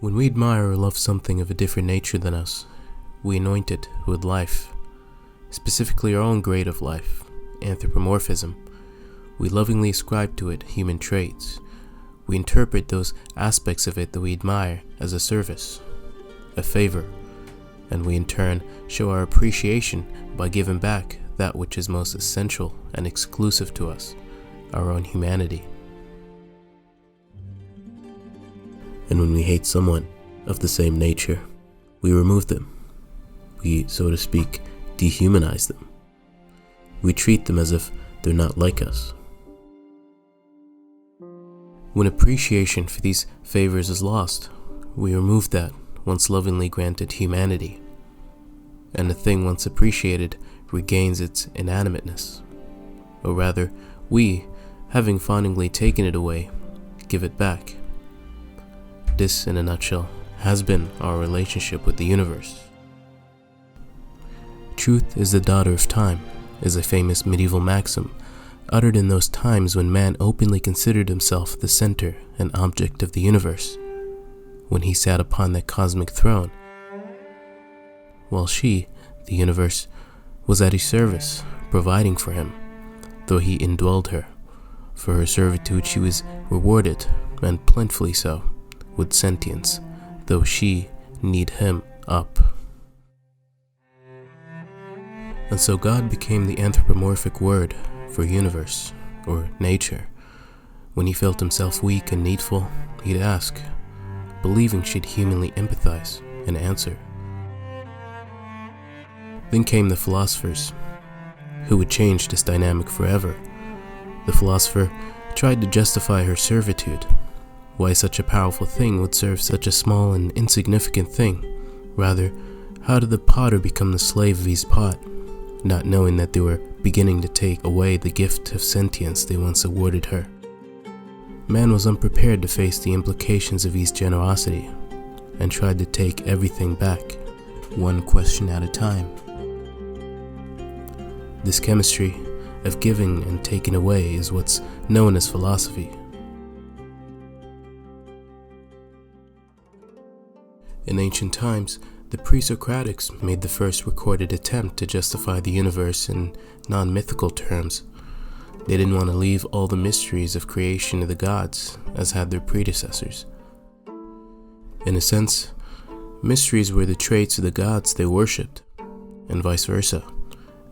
When we admire or love something of a different nature than us, we anoint it with life, specifically our own grade of life, anthropomorphism. We lovingly ascribe to it human traits. We interpret those aspects of it that we admire as a service, a favor, and we in turn show our appreciation by giving back that which is most essential and exclusive to us, our own humanity. And when we hate someone of the same nature, we remove them. We, so to speak, dehumanize them. We treat them as if they're not like us. When appreciation for these favors is lost, we remove that once lovingly granted humanity, and the thing once appreciated regains its inanimateness. Or rather, we, having fondly taken it away, give it back. This, in a nutshell, has been our relationship with the universe. Truth is the daughter of time is a famous medieval maxim uttered in those times when man openly considered himself the center and object of the universe, when he sat upon that cosmic throne, while she, the universe, was at his service, providing for him, though he indwelled her. For her servitude she was rewarded, and plentifully so, with sentience, though she need him up. And so God became the anthropomorphic word for universe, or nature. When he felt himself weak and needful, he'd ask, believing she'd humanly empathize and answer. Then came the philosophers, who would change this dynamic forever. The philosopher tried to justify her servitude, why such a powerful thing would serve such a small and insignificant thing. Rather, how did the potter become the slave of his pot, not knowing that they were beginning to take away the gift of sentience they once awarded her? Man was unprepared to face the implications of his generosity, and tried to take everything back, one question at a time. This chemistry of giving and taking away is what's known as philosophy. In ancient times, the pre-Socratics made the first recorded attempt to justify the universe in non-mythical terms. They didn't want to leave all the mysteries of creation to the gods, as had their predecessors. In a sense, mysteries were the traits of the gods they worshipped, and vice versa.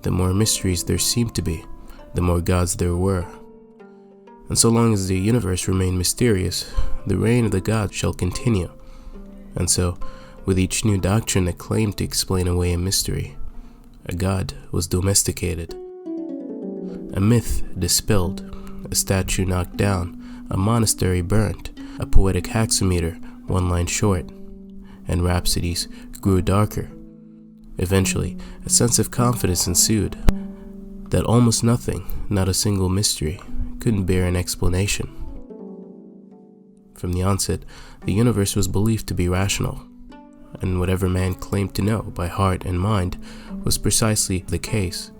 The more mysteries there seemed to be, the more gods there were. And so long as the universe remained mysterious, the reign of the gods shall continue. And so, with each new doctrine that claimed to explain away a mystery, a god was domesticated, a myth dispelled, a statue knocked down, a monastery burnt, a poetic hexameter one line short, and rhapsodies grew darker. Eventually, a sense of confidence ensued that almost nothing, not a single mystery, couldn't bear an explanation. From the onset, the universe was believed to be rational, and whatever man claimed to know by heart and mind was precisely the case.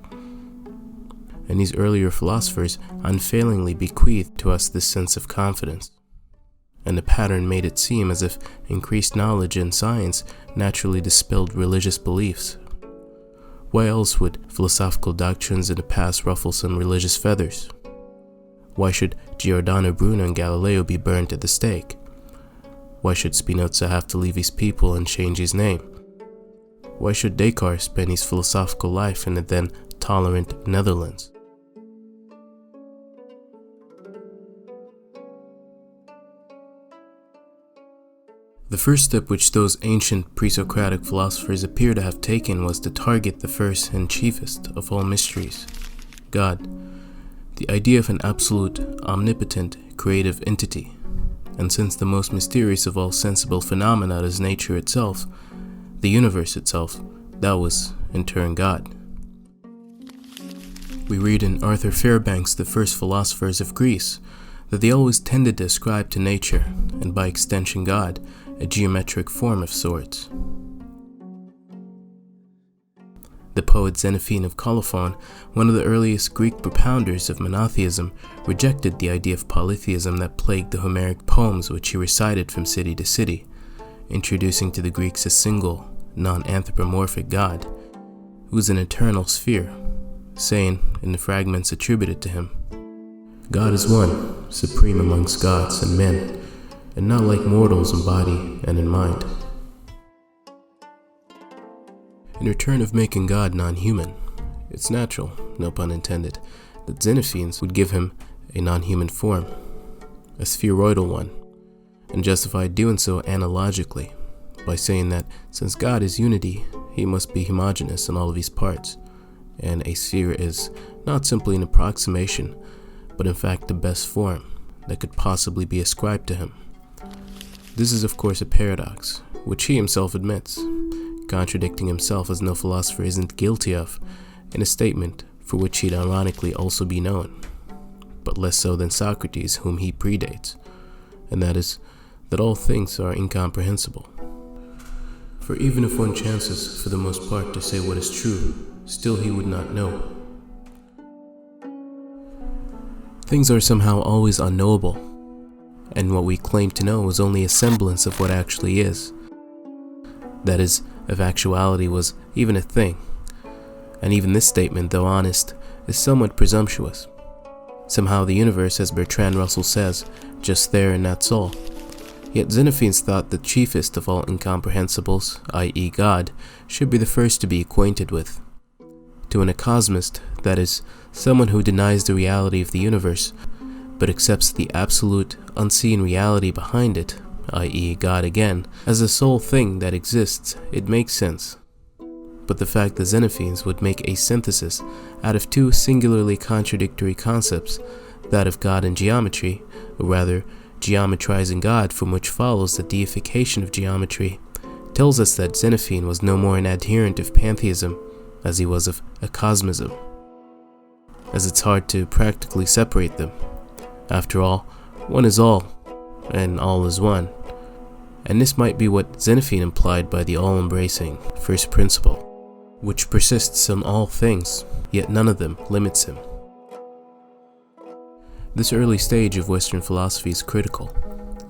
And these earlier philosophers unfailingly bequeathed to us this sense of confidence, and the pattern made it seem as if increased knowledge and science naturally dispelled religious beliefs. Why else would philosophical doctrines in the past ruffle some religious feathers? Why should Giordano Bruno and Galileo be burnt at the stake? Why should Spinoza have to leave his people and change his name? Why should Descartes spend his philosophical life in the then tolerant Netherlands? The first step which those ancient pre-Socratic philosophers appear to have taken was to target the first and chiefest of all mysteries, God, the idea of an absolute, omnipotent, creative entity. And since the most mysterious of all sensible phenomena is nature itself, the universe itself, that was, in turn, God. We read in Arthur Fairbank's The First Philosophers of Greece that they always tended to ascribe to nature, and by extension God, a geometric form of sorts. The poet Xenophane of Colophon, one of the earliest Greek propounders of monotheism, rejected the idea of polytheism that plagued the Homeric poems which he recited from city to city, introducing to the Greeks a single, non-anthropomorphic God, who is an eternal sphere, saying in the fragments attributed to him, "God is one, supreme amongst gods and men, and not like mortals in body and in mind." In return of making God non-human, it's natural, no pun intended, that Xenophanes would give him a non-human form, a spheroidal one, and justified doing so analogically by saying that since God is unity, he must be homogeneous in all of his parts, and a sphere is not simply an approximation, but in fact the best form that could possibly be ascribed to him. This is of course a paradox, which he himself admits, contradicting himself as no philosopher isn't guilty of, in a statement for which he'd ironically also be known, but less so than Socrates, whom he predates, and that is that all things are incomprehensible. For even if one chances for the most part to say what is true, still he would not know. Things are somehow always unknowable, and what we claim to know is only a semblance of what actually is. That is, if actuality was even a thing. And even this statement, though honest, is somewhat presumptuous. Somehow the universe, as Bertrand Russell says, just there and that's all. Yet Xenophanes thought the chiefest of all incomprehensibles, i.e. God, should be the first to be acquainted with. To an acosmist, that is, someone who denies the reality of the universe, but accepts the absolute, unseen reality behind it, i.e. God again, as the sole thing that exists, it makes sense. But the fact that Xenophanes would make a synthesis out of two singularly contradictory concepts, that of God and geometry, or rather, geometrizing God, from which follows the deification of geometry, tells us that Xenophane was no more an adherent of pantheism as he was of acosmism, as it's hard to practically separate them. After all, one is all, and all is one. And this might be what Xenophane implied by the all-embracing first principle, which persists in all things, yet none of them limits him. This early stage of Western philosophy is critical,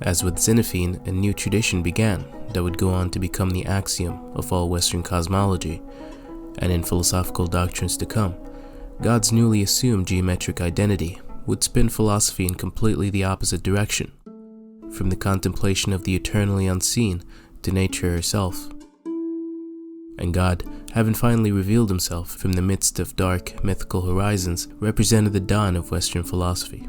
as with Xenophane a new tradition began that would go on to become the axiom of all Western cosmology, and in philosophical doctrines to come, God's newly assumed geometric identity would spin philosophy in completely the opposite direction, from the contemplation of the eternally unseen to nature herself. And God, having finally revealed himself from the midst of dark, mythical horizons, represented the dawn of Western philosophy.